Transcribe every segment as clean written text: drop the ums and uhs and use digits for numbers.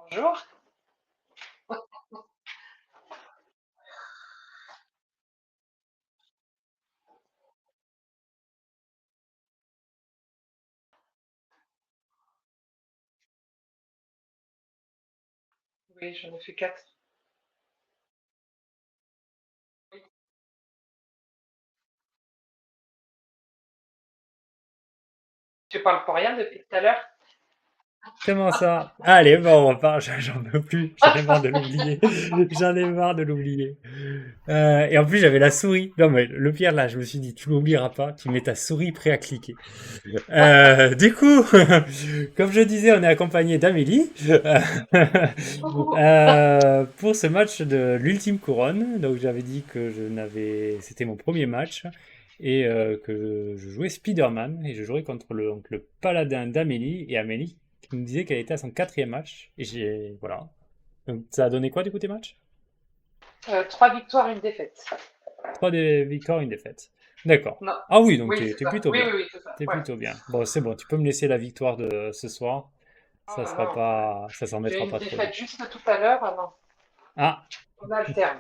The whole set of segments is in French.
Bonjour. Oui, j'en ai fait 4. Tu parles pour rien depuis tout à l'heure? Comment ça? Allez, bon, on repart, j'en peux plus, j'en ai marre de l'oublier. J'en ai marre de l'oublier. Et en plus, j'avais la souris. Non, mais le pire, là, je me suis dit, tu l'oublieras pas, tu mets ta souris prêt à cliquer. Du coup, comme je disais, on est accompagné d'Amélie pour ce match de l'ultime couronne. Donc, j'avais dit que c'était mon premier match et que je jouais Spider-Man et je jouerais contre donc, le paladin d'Amélie et Amélie qui me disait qu'elle était à son quatrième match. Et voilà. Donc, ça a donné quoi du coup tes matchs? 3 victoires, une défaite. Trois des victoires, une défaite. D'accord. Non. Ah oui, donc Oui, t'es c'est t'es ça. plutôt Oui, bien. oui, oui, c'est ça. T'es Ouais. plutôt bien. Bon, c'est bon, tu peux me laisser la victoire de ce soir. Non, Ça non, sera non. pas, ça s'en J'ai eu mettra une pas trop défaite vite. juste tout à l'heure. Ah non, Ah, on alterne.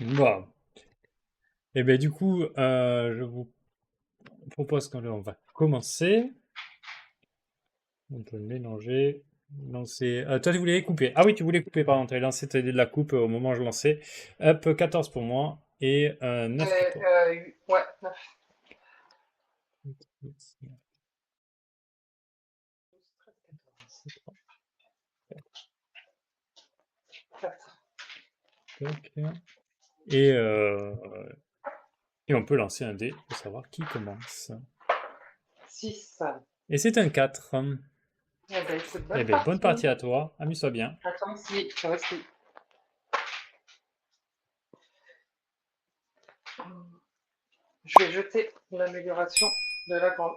bon. Et bien du coup, je vous propose qu'on va commencer. On peut mélanger, lancer. Toi, tu voulais couper. Ah oui, tu voulais couper, pardon. Tu avais lancé ta idée de la coupe au moment où je lançais. Hop, 14 pour moi et 9 pour toi. Ouais, 9. 4. Tac. Et, euh, et on peut lancer un dé pour savoir qui commence. 6. Et c'est un 4. Eh ben, écoute, Eh bonne bien, bonne partie. partie à toi. Amuse-toi bien. Attends, si, toi aussi. Je vais jeter l'amélioration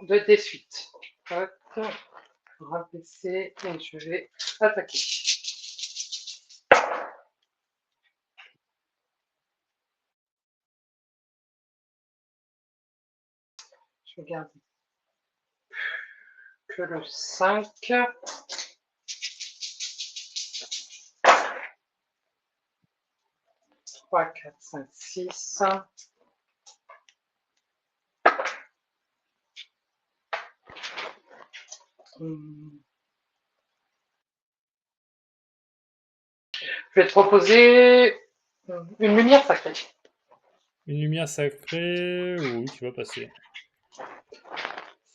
des suites. Hop, rabaisser et je vais attaquer. Je vais garder que le 5. 3, 4, 5, 6. Je vais te proposer une lumière sacrée. Une lumière sacrée. Oui, tu vas passer.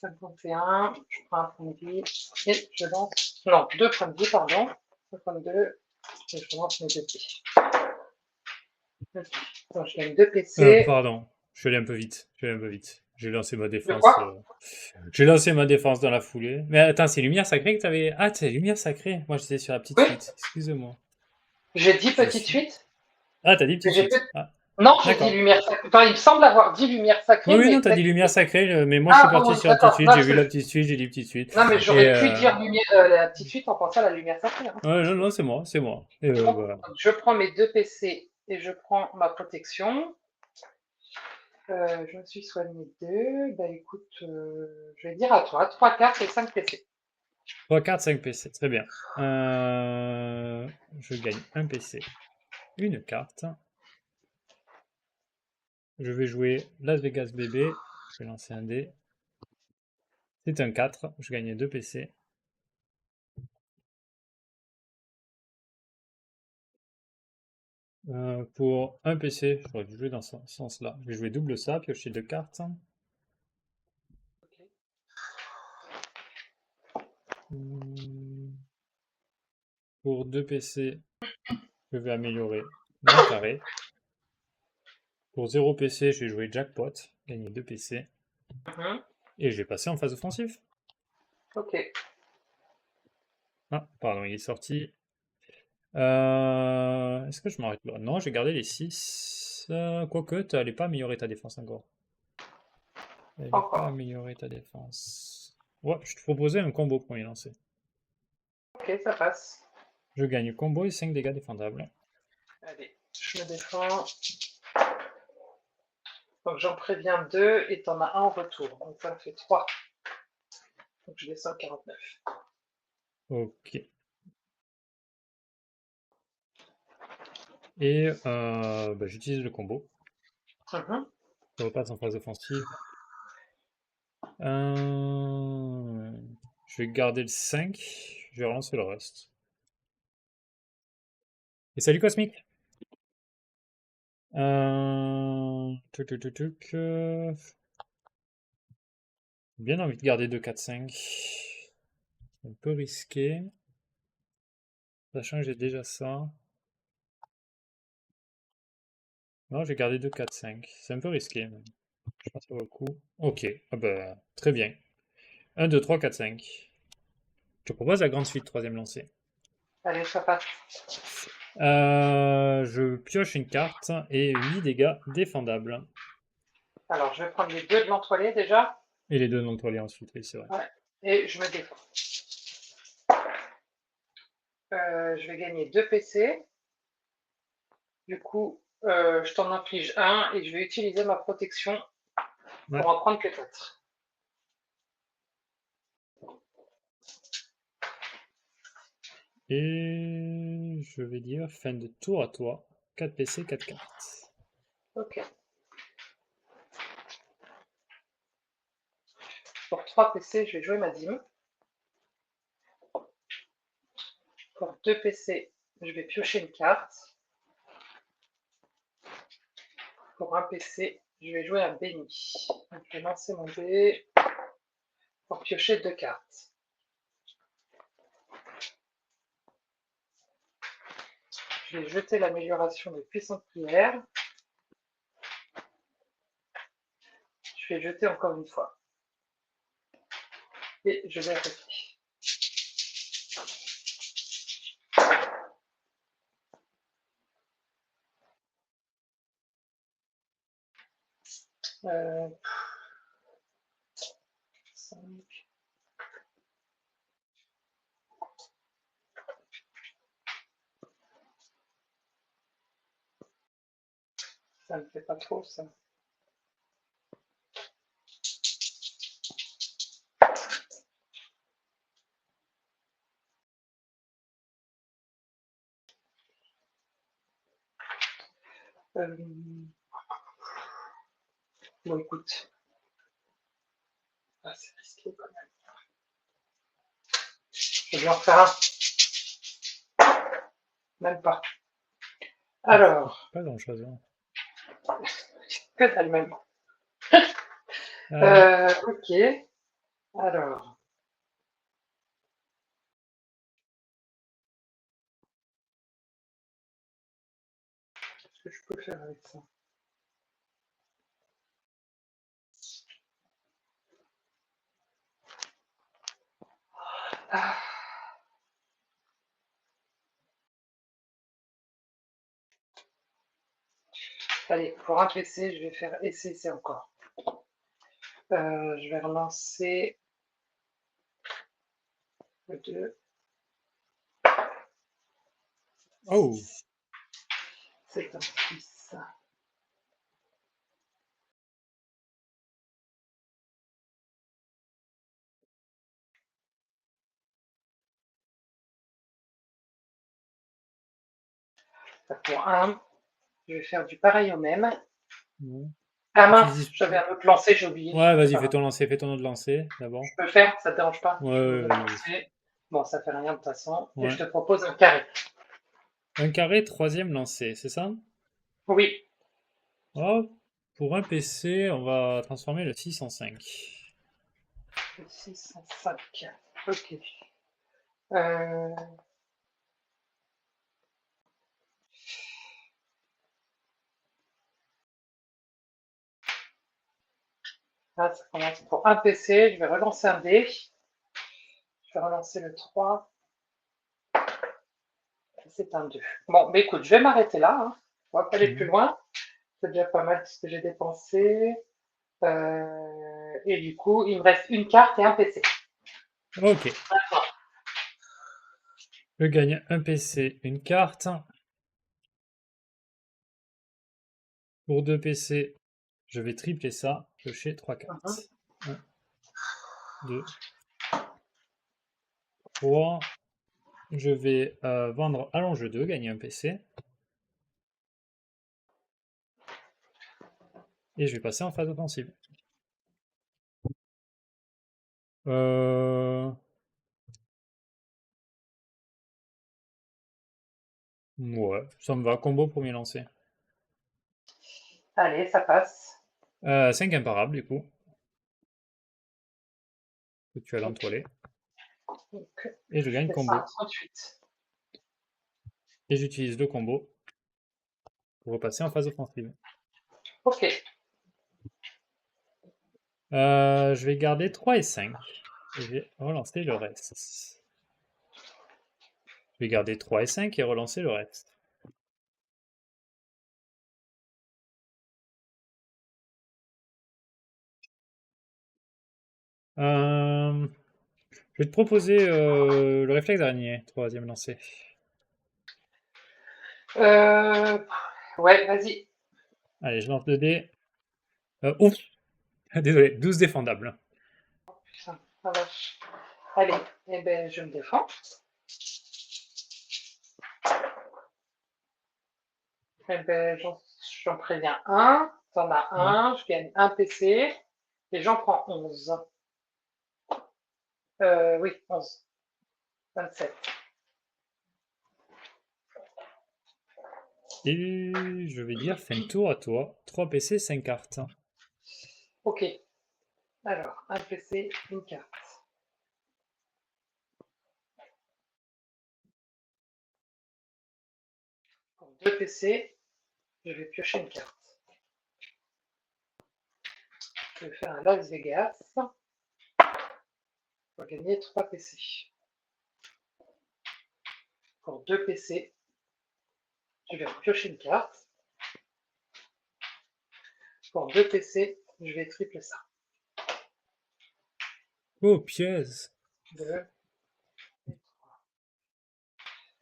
51, je prends un point de vie et je lance. Non, 2 points de vie, pardon. 52, et je lance mes 2 dés. Donc, je gagne 2 PC. Pardon. Je suis allé un peu vite. Je suis allé un peu vite. J'ai lancé ma De défense. quoi? J'ai lancé ma défense dans la foulée. Mais attends, c'est lumière sacrée que t'avais. Ah, c'est lumière sacrée. Moi, j'étais sur la petite Oui, suite. Excuse-moi. j'ai dit Je petite suis. suite. Ah, t'as dit Mais petite suite. Ah, non, j'ai dit d'accord. lumière sacrée. Enfin, il me semble avoir dit lumière Oui, sacrée, oui, non, mais t'as dit peut-être. lumière sacrée, mais moi je suis Ah, parti oui, sur la petite d'accord. suite, Non, j'ai vu la petite suite, j'ai dit petite suite. non, mais Et j'aurais pu dire la petite suite en pensant à la lumière sacrée. Hein. ouais, non, non, c'est moi, c'est moi. Et Bon, voilà. je prends mes 2 PC et je prends ma protection. Je me suis soigné 2. Bah écoute, je vais dire à toi, 3 cartes et 5 PC. 3 cartes, 5 PC, très bien. Je gagne un PC, une carte. Je vais jouer Las Vegas Bébé. Je vais lancer un dé. C'est un 4, je gagne 2 PC. Pour un PC, j'aurais dû jouer dans ce sens-là. Je vais jouer double ça, piocher 2 cartes. Ok. Pour 2 PC, je vais améliorer mon carré. Pour 0 PC, je vais jouer Jackpot, gagner 2 PC. Mhm. Et je vais passer en phase offensive. Ok. Ah, pardon, il est sorti. Est-ce que je m'arrête là? Non, j'ai gardé les 6. Quoique, tu n'allais pas améliorer ta défense encore. Tu n'allais pas Encore. améliorer ta défense. Ouais, je te proposais un combo pour y lancer. Ok, ça passe. Je gagne combo et 5 dégâts défendables. Allez, je me défends. Donc j'en préviens 2 et t'en as un en retour. Donc ça me fait 3. Donc je descends à 49. Ok. Et j'utilise le combo. Mhm. Je repasse en phase offensive. Je vais garder le 5. Je vais relancer le reste. Et salut Cosmic! Tuc, tuc, tuc, tuc, bien envie de garder 2, 4, 5. C'est un peu risqué. Sachant que j'ai déjà ça. Non, j'ai gardé 2, 4, 5. C'est un peu risqué, mais je pense que ça vaut le coup. Ok, ah bah, très bien. 1, 2, 3, 4, 5. Je te propose la grande suite, troisième lancée. Allez, ça passe. Je pioche une carte et 8 dégâts défendables. Alors, je vais prendre les deux de l'entoilé déjà. Et les deux non toilés ensuite, oui, c'est vrai. Ouais. Et je me défends. Je vais gagner 2 PC. Du coup, je t'en inflige un et je vais utiliser ma protection Ouais. pour en prendre que 4. Et je vais dire fin de tour à toi. 4 PC, 4 cartes. Ok. Pour 3 PC, je vais jouer ma dîme. Pour 2 PC, je vais piocher une carte. Pour un PC, je vais jouer un béni. Donc, je vais lancer mon dé pour piocher 2 cartes. Je vais jeter l'amélioration de puissante prière. Je vais jeter encore une fois. Et je vais arrêter. Euh, 5. Ça me fait pas trop ça. Bon, écoute. Ah, c'est risqué quand même. Je vais en faire un. Même pas. Alors, Pas grand chose. Hein. que dalle même. Allez. Ok. Alors, qu'est-ce que je peux faire avec ça? Ah. Allez, pour un PC, je vais faire essayer encore. Je vais relancer le 2. Oh! C'est un 6. Pour un, je vais faire du pareil au même. Ouais. Ah mince, Utilise- j'avais un autre lancer, j'ai oublié. Ouais, C'est vas-y, pas fais grave. ton lancer, fais ton autre lancer Je d'abord. peux le faire, ça te dérange pas? Ouais, Je fais mon ouais, autre vas-y. lancer. Bon, ça fait rien de toute façon. Et je Ouais. te propose un carré. Un carré, troisième lancé, c'est ça? Oui. Oh, pour un PC, on va transformer le 6 en 5. 605. Ok. Euh, Là, ça commence pour un PC. Je vais relancer un dé. Je vais relancer le 3. C'est un 2. Bon, bah écoute, je vais m'arrêter là. Hein. On va pas aller plus Mhm. loin. C'est déjà pas mal ce que j'ai dépensé. Et du coup, il me reste une carte et un PC. Ok. Je gagne un PC, une carte. Pour deux PC, je vais tripler ça. Piocher 3 Mhm. cartes. 1, 2, 3. Je vais vendre à l'enjeu 2, gagner un PC. Et je vais passer en phase offensive. Ouais, ça me va. Combo premier lancé. Allez, ça passe. 5 imparables, du coup, que tu as Ok. l'entoilé. Donc, Et je je gagne fais ça à combo. 38. Et j'utilise le combo pour repasser en phase offensive. Ok. Je vais garder 3 et 5. Et je vais relancer le reste. Je vais garder 3 et 5 et relancer le reste. Je vais te proposer le réflexe d'araignée, troisième lancé. Euh, Ouais, vas-y. Allez, je lance 2 dés. Ouf! Désolé, 12 défendables. Putain, ça vache. Allez, eh ben, je me défends. Eh ben, j'en préviens un. T'en as Ouais. un. Je gagne un PC. Et j'en prends 11. Oui, 11. 27. Et je vais dire fin de tour à toi. 3 PC, 5 cartes. Ok. Alors, un PC, une carte. Pour deux PC, je vais piocher une carte. Je vais faire un Las Vegas pour gagner 3 PC. Pour deux PC, je vais piocher une carte. Pour deux PC, je vais triple ça. Oh, pièce! 2.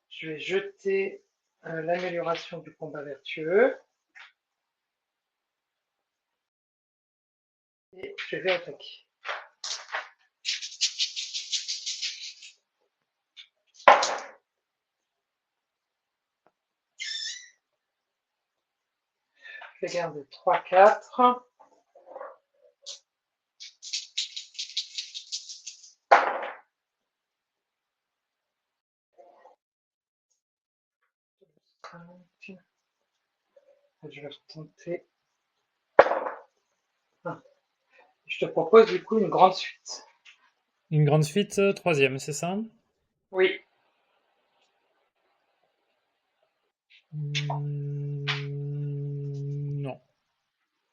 Je vais jeter l'amélioration du combat vertueux. Et je vais attaquer. Je vais garder 3, 4. Je vais retenter. Je te propose du coup une grande suite. Une grande suite, troisième, c'est ça? Oui. Non.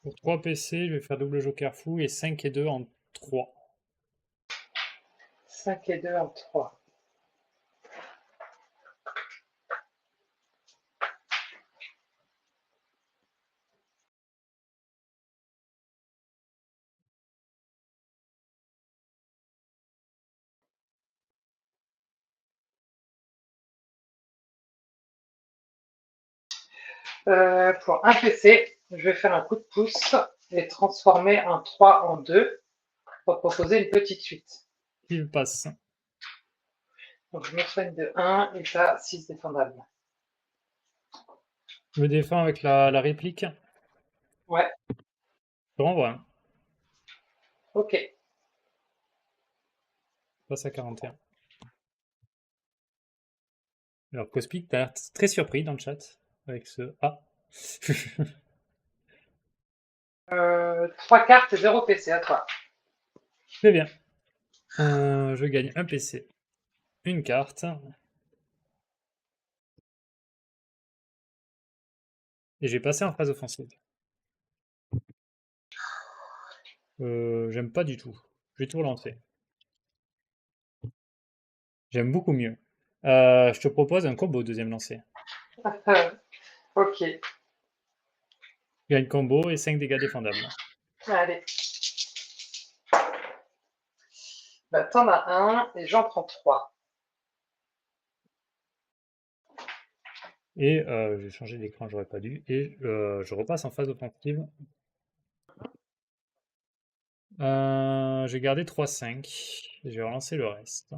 Pour 3 PC, je vais faire double joker fou et 5 et 2 en 3. 5 et 2 en 3. Pour un PC, je vais faire un coup de pouce et transformer un 3 en 2 pour proposer une petite suite. Il passe. Donc je me soigne de 1 et t'as 6 défendables. Je me défends avec la réplique. Ouais, Je renvoie. ok. Passe à 41. Alors, Cosmic, t'as l'air très surpris dans le chat avec ce A. 3 cartes et 0 PC à toi. Très bien. Je gagne un PC, une carte, et j'ai passé en phase offensive. J'aime pas du tout. Je vais tout relancer. J'aime beaucoup mieux. Je te propose un combo deuxième lancé. Ok, Je gagne combo et 5 dégâts défendables. allez. Bah, t'en as un et j'en prends 3. Et j'ai changé d'écran, j'aurais pas dû. Et je repasse en phase offensive. J'ai gardé 3-5. Et je vais relancer le reste.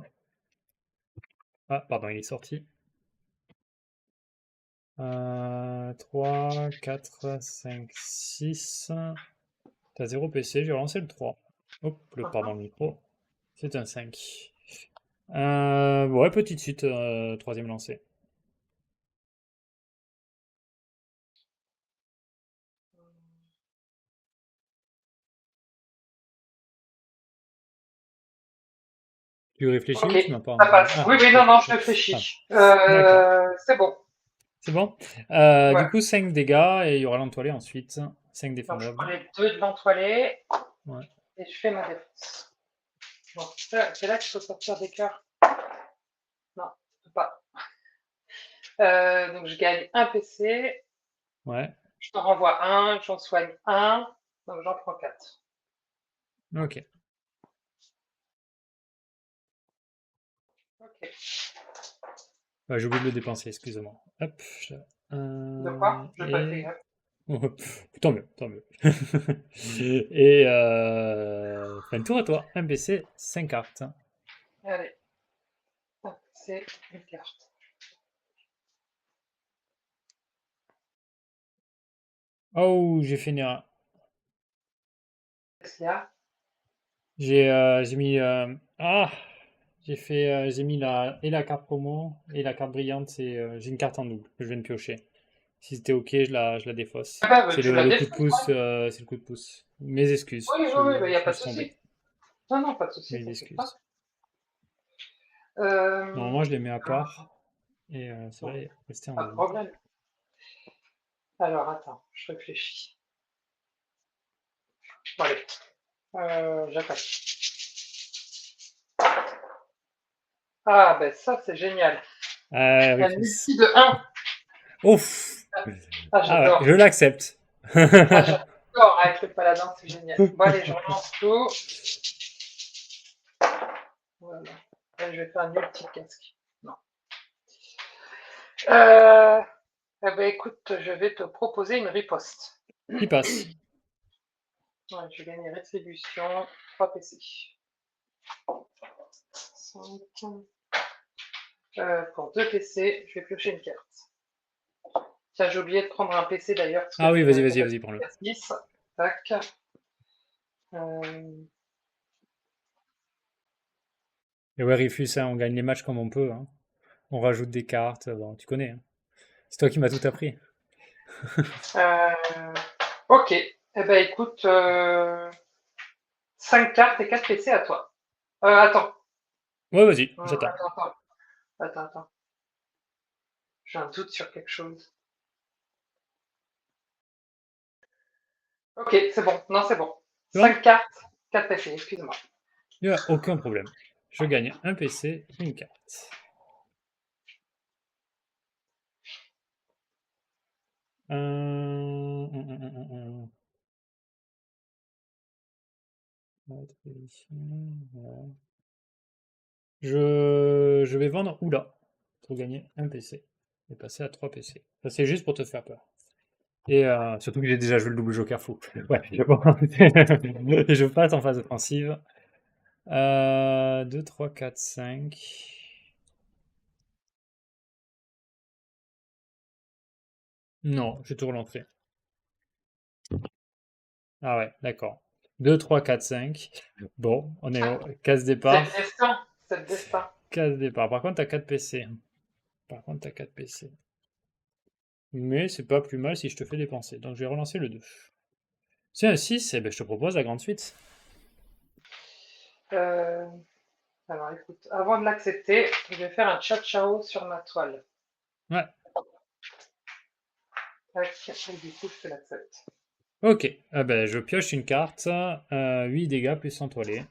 Ah, pardon, il est sorti. 3, 4, 5, 6. T'as 0 PC, j'ai relancé le 3. Hop, pardon, le micro. C'est un 5. Ouais, petite suite, troisième lancé. Tu réfléchis ou Ok, tu m'as pas ça entendu? passe. Ah, Oui, oui, non, ok. non, je Ah, réfléchis. d'accord. C'est bon. C'est bon? Du Ouais. coup, 5 dégâts et il y aura l'entoilé ensuite. 5 Donc, je prends défendables. les deux de l'entoilé Ouais. et je fais ma défense. Bon, c'est là qu'il faut sortir des cœurs. Non, je peux pas. Donc, je gagne un PC. Ouais. Je t'en renvoie un, j'en soigne un. Donc, j'en prends 4. Ok. Ok. J'ai oublié de le dépenser, excusez-moi. Hop. De quoi? Je n'ai pas fait Et. gaffe. Tant mieux, tant mieux. Et fin de tour à toi. Un PC, 5 cartes. Allez, c'est une carte. Oh, j'ai fait une erreur. Qu'est-ce qu'il y a? J'ai mis. Ah! J'ai mis et la carte promo et la carte brillante. J'ai une carte en double que je viens de piocher. Si c'était ok, je la défausse. Ah bah, C'est tu la le coup de défonces, pouce. ouais. C'est le coup de pouce. Mes excuses. Oui, oui, oui, il n'y a Je me pas de suis trompé. souci. Non, non, pas de souci, Mes t'inquiète pas. excuses. Euh, Normalement, je les mets à part. Et ça bon, va rester en pas de double. problème. Alors, attends, je réfléchis. Bon, allez, j'attaque. Ah, ben ça, c'est génial. Ah, La Rufus. multi de 1. Ouf! Ah, Ah ouais, je j'adore. l'accepte. Ah, j'adore avec le paladin, c'est génial. Bon, allez, je relance tout. Voilà. Là, je vais faire un multi casque. Non. Euh, eh ben, écoute, je vais te proposer une riposte. Il passe. Ouais, je vais gagner rétribution, 3 PC. 5. Pour 2 PC, je vais piocher une carte. Tiens, j'ai oublié de prendre un PC d'ailleurs, parce qu'il y Ah avait oui, une vas-y, capacité prends-le. à 6. Tac. Euh, Et ouais, Rufus, hein, on gagne les matchs comme on peut, hein. On rajoute des cartes. Bon, tu connais, hein. C'est toi qui m'as tout appris. ok. Eh ben, écoute, 5 cartes et 4 PC à toi. Attends. Ouais, vas-y, Attends, j'attends. attends. Attends, attends. J'ai un doute sur quelque chose. Ok, c'est bon. Non, c'est bon. C'est bon? 5 cartes, 4 PC, excuse-moi. Il n'y a aucun problème. Je gagne un PC et une carte. Un. Voilà. Je vais vendre Oula pour gagner un PC et passer à 3 PC. Ça, c'est juste pour te faire peur. Et surtout que j'ai déjà joué le double joker fou. Ouais, et je passe en phase offensive. 2, 3, 4, 5. Non, j'ai tout relancé. Ah ouais, d'accord. 2, 3, 4, 5. Bon, on est au case C'est départ. le destin. C'est le destin. Case départ. Par contre, t'as 4 PC. Par contre, t'as 4 PC. Mais c'est pas plus mal si je te fais dépenser. Donc je vais relancer le 2. C'est un 6, eh ben, je te propose la grande suite. Euh, alors écoute, avant de l'accepter, je vais faire un ciao sur ma toile. Ouais, Tac, et du coup, je te l'accepte. ok. Ah ben, je pioche une carte. 8 dégâts plus entoilé.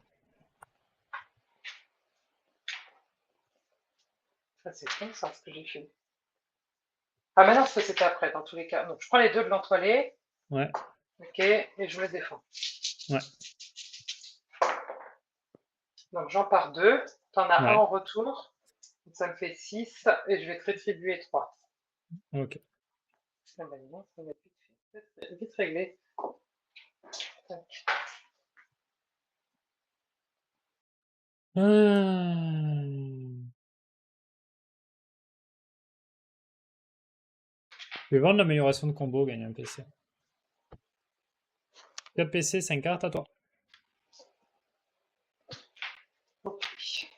Ah, c'est con ça, ce que j'ai fait. Ah, mais non, parce que c'était après, dans tous les cas. Donc, je prends les deux de l'entoilé. Ouais, Ok, et je me défends. ouais, Donc, j'en pars deux. T'en as un ouais. en retour. Donc, ça me fait 6 et je vais te rétribuer 3. Ok. Ah, ben non, ça va être vite réglé. Tac. Je vais vendre l'amélioration de combo, gagner un PC. 4 PC, 5 cartes à toi. Ok.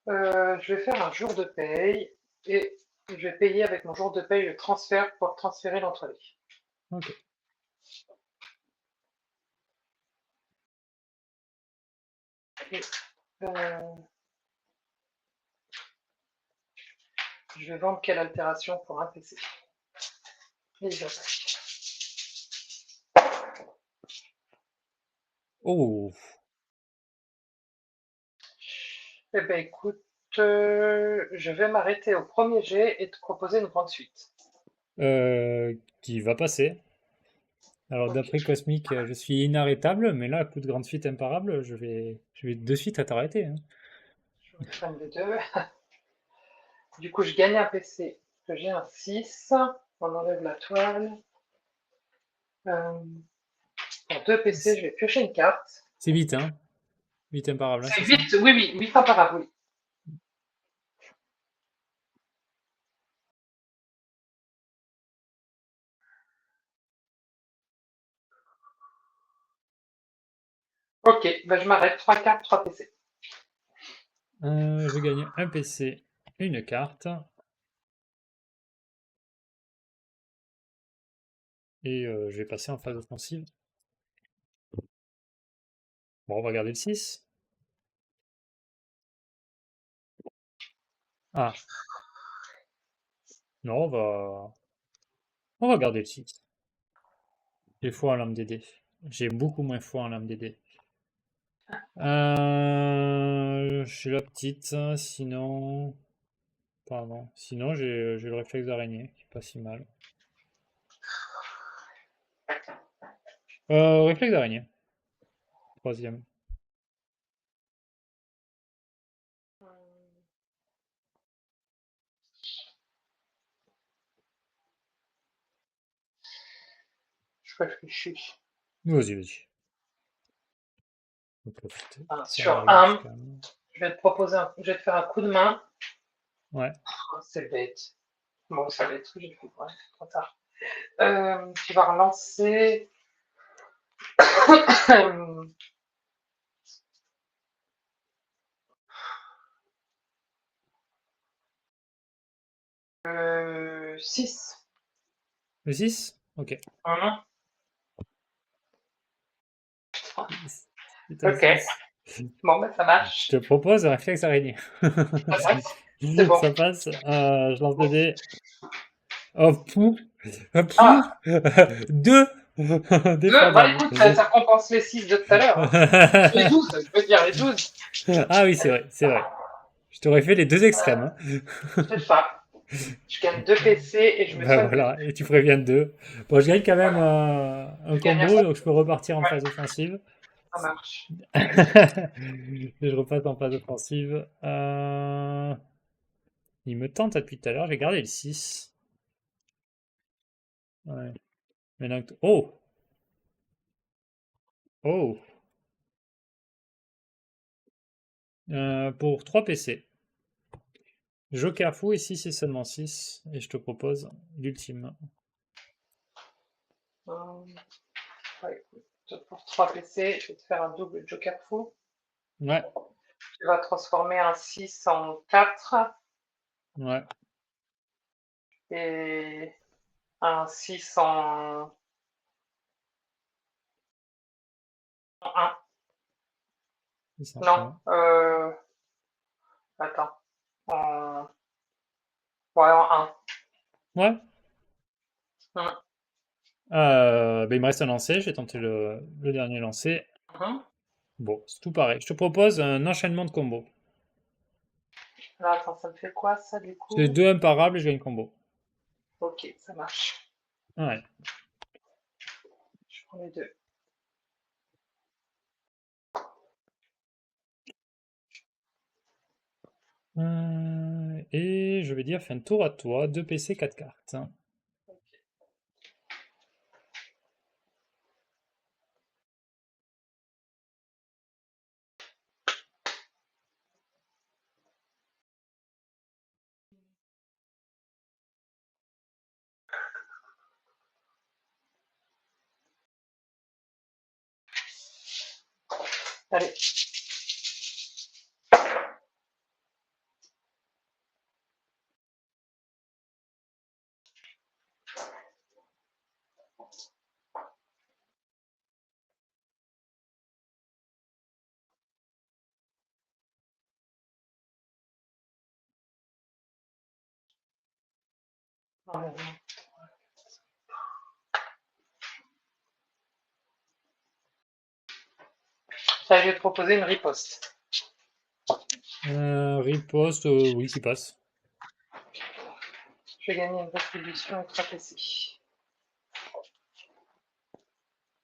Je vais faire un jour de paye et je vais payer avec mon jour de paye le transfert pour transférer l'entrée. Ok. Et, euh, je vais vendre quelle altération pour un PC. Et j'attaque. Oh. Eh ben écoute, je vais m'arrêter au premier jet et te proposer une grande suite. Qui va passer. Alors, Ok, d'après Cosmic, je suis inarrêtable, mais là, coup de grande suite imparable, je vais de suite à t'arrêter, hein. je vais prendre les deux. Du coup, je gagne un PC, que j'ai un 6. On enlève la toile. Pour deux PC, je vais piocher une carte. C'est vite, hein? Vite imparable, hein, C'est c'est ça? 8, oui, oui, 8 imparables, oui. Ok, ben je m'arrête. 3 cartes, 3 PC. Je gagne un PC, une carte, et je vais passer en phase offensive. Bon, on va garder le 6. Ah, non, on va garder le 6. J'ai foi en lame des dés. J'ai beaucoup moins foi en lame des dés. Je suis la petite, sinon... Pardon. Sinon, j'ai le réflexe d'araignée, qui est pas si mal. Réflexe d'araignée, troisième. Je réfléchis. Vas-y, vas-y. On va profiter. Ça va Sur arriver du 1, calme. je vais te faire un coup de main. Ouais. Oh, c'est bête. Bon, ça va être ce que j'ai fait. Ouais, c'est trop tard. Tu vas relancer. 6. Le 6. Ok. C'est un Ok, 6. bon, ben ça Je marche. te propose un réflexe araignée. Ça passe. C'est bon. Ça passe. Je lance le dé. Oh, pou. Pou. Ah, Deux. bah Défendable. écoute, ça compense les 6 de tout à l'heure. Hein. Les 12, je veux dire les 12. Ah oui, c'est vrai, c'est vrai. Je t'aurais fait les deux extrêmes, hein. C'est ça. Je gagne 2 PC et je me Ben soigne de 2. voilà, et tu préviens de deux. Bon, je gagne quand même Voilà. un Je gagne un combo, bon. donc je peux repartir en Ouais, phase offensive. ça marche. Et je repasse en phase offensive. Il me tente depuis tout à l'heure, j'ai gardé le 6. Ouais. Maintenant oh! Oh! Pour 3 PC. Joker fou, ici c'est seulement 6. Et je te propose l'ultime. Ouais, écoute, pour 3 PC, je vais te faire un double Joker fou. Ouais, Tu vas transformer un 6 en 4 ouais. et un 6 en 1. Non, 601. attends. En... Ouais, en 1. Ouais. Ben, il me reste un lancer, j'ai tenté le dernier lancer. Bon, c'est tout pareil. Je te propose un enchaînement de combos. Là, attends, ça me fait quoi ça du C'est coup? deux imparables et je gagne combo. Ok, ça marche. Ouais. Je prends les deux. Et je vais dire, fais un tour à toi, 2 PC, 4 cartes. Allez. Ça, je vais te proposer une riposte. Riposte, oui, qui passe. Je vais gagner une rétribution extra PC.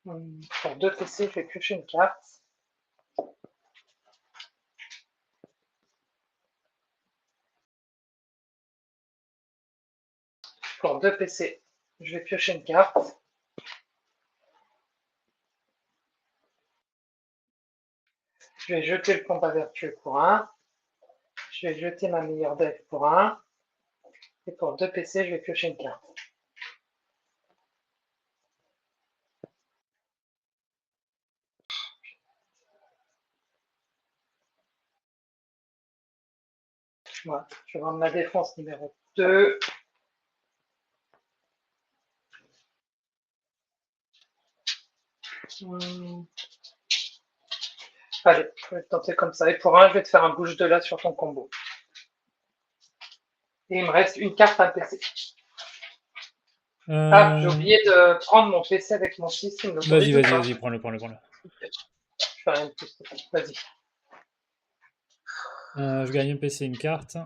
Pour 2 PC, je vais piocher une carte. Pour 2 PC, je vais piocher une carte. Je vais jeter le combat vertueux pour 1. Je vais jeter ma meilleure deck pour 1. Et pour 2 PC, je vais piocher une carte. Voilà. Je vais rendre ma défense numéro 2. Allez, je vais tenter comme ça. Et pour 1, je vais te faire un bouge de là sur ton combo. Et il me reste une carte à PC. Ah, j'ai oublié de prendre mon PC avec mon fils. Vas-y, prends-le. Je fais rien de plus. Vas-y. Je gagne un PC, une carte.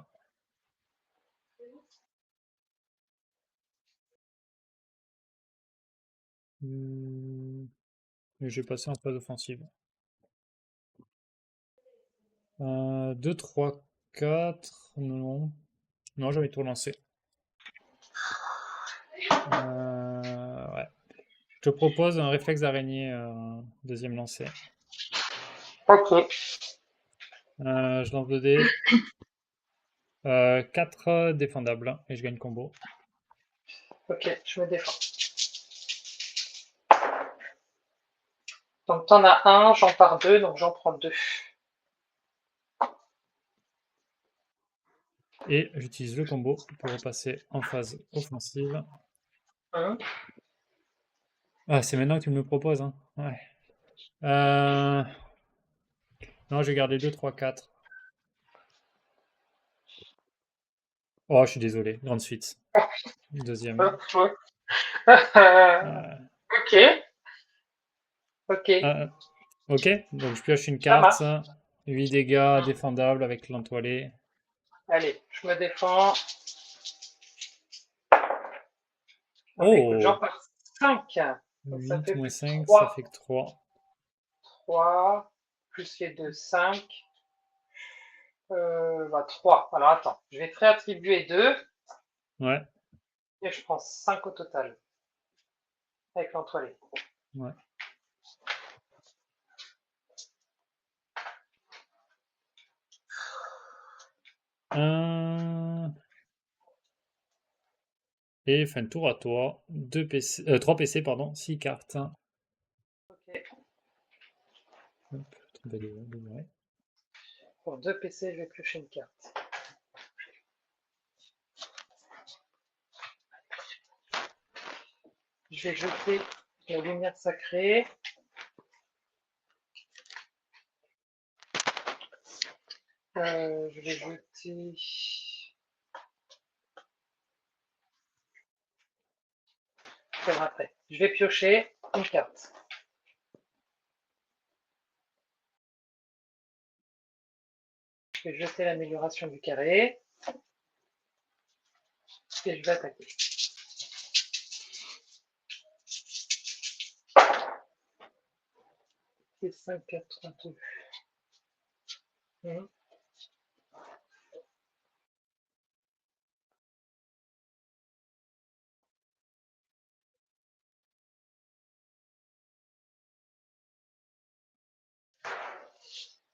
Et je vais passer en phase offensive. 2, 3, 4. Non. Non, j'ai envie de tout relancer. Ouais. Je te propose un réflexe d'araignée, deuxième lancé. Ok. Je lance 2 dés. 4 défendables et je gagne combo. Ok, je me défends. Donc t'en as un, j'en pars 2, donc j'en prends 2. Et j'utilise le combo pour repasser en phase offensive. Ah, c'est maintenant que tu me le proposes, hein. Ouais. Non, j'ai gardé 2, 3, 4. Oh, je suis désolé. Grande suite. Deuxième. Ok. Ok. Ok, donc je pioche une Ça carte. marche. 8 dégâts défendables avec l'entoilé. Allez, je me défends. Ah, bah, écoute, j'en Oh! pars 5. Donc ça 8 fait moins plus 5, ça 3. fait que 3. 3. Plus les 2, 5. 3. Alors attends, je vais te réattribuer 2. Ouais, Et je prends 5 au total. Avec l'entoilé. ouais. Et fin de tour à toi. 3 PC, pardon. 6 cartes. Ok. Hop, ouais. Pour 2 PC, je vais piocher une carte. Je vais jeter la lumière sacrée. Je vais jeter. Je vais après. Je vais piocher une carte. Je vais jeter l'amélioration du carré. Et je vais attaquer. C'est 5, 4, 3, 2.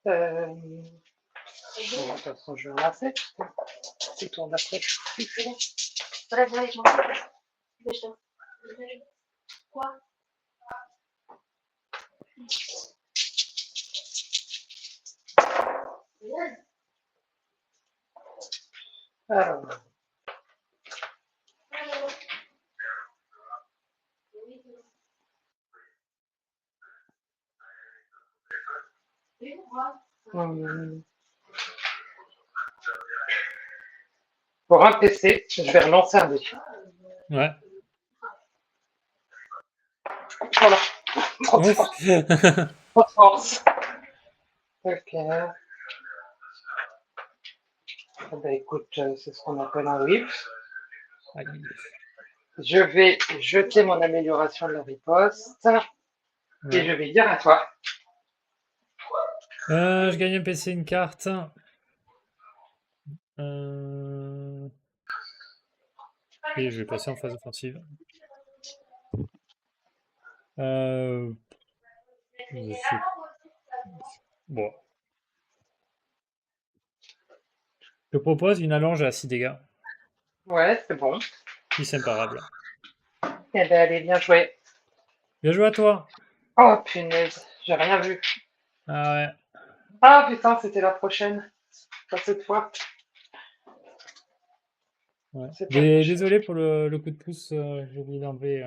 Bon, de toute façon, je vais lancer. C'est tour d'après. Quoi? Alors, pour un PC, je vais relancer un dé. Ouais. Voilà. Trop de Ouf. force. Trop de force. Ok. Bah, écoute, c'est ce qu'on appelle un whip. Aïe. Je vais jeter mon amélioration de la riposte. Et Ouais. je vais dire à toi. Je gagne un PC, une carte. Et je vais passer en phase offensive. Je sais. Bon. Je te propose une allonge à 6 dégâts. Ouais, c'est bon. Qui c'est imparable. Eh ben, allez, bien joué. Bien joué à toi. Oh, punaise, j'ai rien vu. Ah ouais. Ah, putain, c'était la prochaine. Pas cette fois. Ouais. C'est pas la prochaine. Désolé pour le coup de pouce, j'ai oublié d'enlever.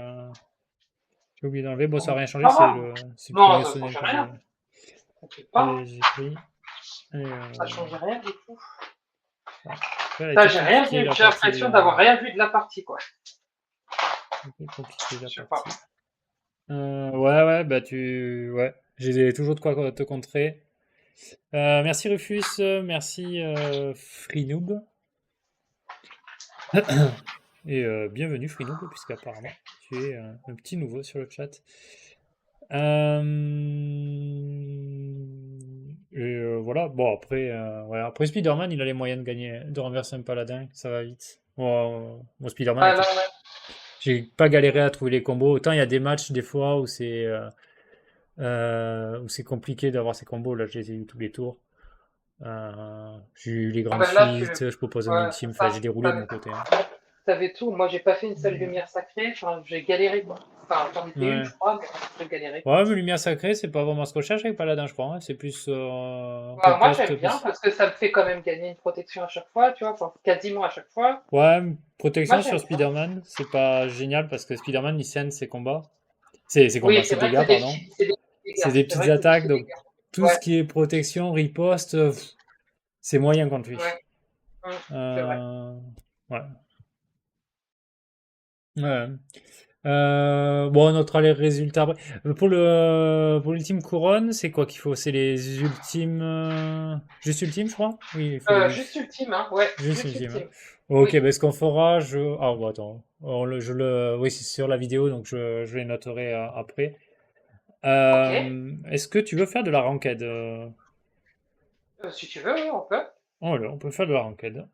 J'ai oublié d'enlever. Bon, ça n'a rien changé, Ah, c'est non, le non, premier ça sonnet change que rien. T'inquiète pas. j'ai pris. Et, Ça change rien du tout. après, elle a Putain, été j'ai rien compliquée vu. la J'ai partie. l'impression d'avoir rien vu de la partie, quoi. Compliquée la Je sais pas. partie. Ouais, bah tu. Ouais, j'ai toujours de quoi te contrer. Merci Rufus, merci Freenoob. Et bienvenue Freenoob, puisqu'apparemment tu es un petit nouveau sur le chat. Voilà, bon après, ouais, après Spider-Man, il a les moyens de gagner, de renverser un paladin, ça va vite. Bon, Spider-Man, Ah, là, ouais. j'ai pas galéré à trouver les combos. Autant il y a des matchs des fois où c'est compliqué d'avoir ces combos. Là, je les ai eu tous les tours. J'ai eu les Ah, grandes ben là, tu. suites, je propose un Ouais, ultime, c'est enfin ça. j'ai déroulé de mon côté, hein. T'avais tout. Moi, j'ai pas fait une seule lumière sacrée. Enfin, j'ai galéré, quoi. Enfin, j'en ai fait une, Ouais. je crois, mais j'ai galéré. Ouais, mais Lumière Sacrée, c'est pas vraiment ce qu'on cherche avec Paladin, je crois, hein. C'est plus Bah, moi, riposte, j'aime bien plus. parce que ça me fait quand même gagner une protection à chaque fois, tu vois. Enfin, quasiment à chaque fois. Ouais, Moi, protection sur j'aime bien. Spider-Man, c'est pas génial parce que Spider-Man il scène ses combats. Ses Oui, combats, c'est ses vrai que dégâts, pardon. c'est des petits C'est dégâts. des C'est petites vrai que c'est des attaques, petits donc dégâts. tout ce Ouais, qui est protection, riposte, c'est moyen contre lui. ouais, c'est vrai. Euh, ouais. Ouais. Bon, notre les résultats après. Pour l'ultime couronne, c'est quoi qu'il faut? C'est les ultimes. Juste ultime, je crois? Oui, il faut les Juste ultime, hein. Ouais, juste juste ultime, hein. ultime. Ok, Oui. ben ce qu'on fera, Ah, bon, attends. Oui, c'est sur la vidéo, donc je les noterai après. Ok. Est-ce que tu veux faire de la ranked? Si tu veux, oui, on peut. Oh là, on peut faire de la ranked.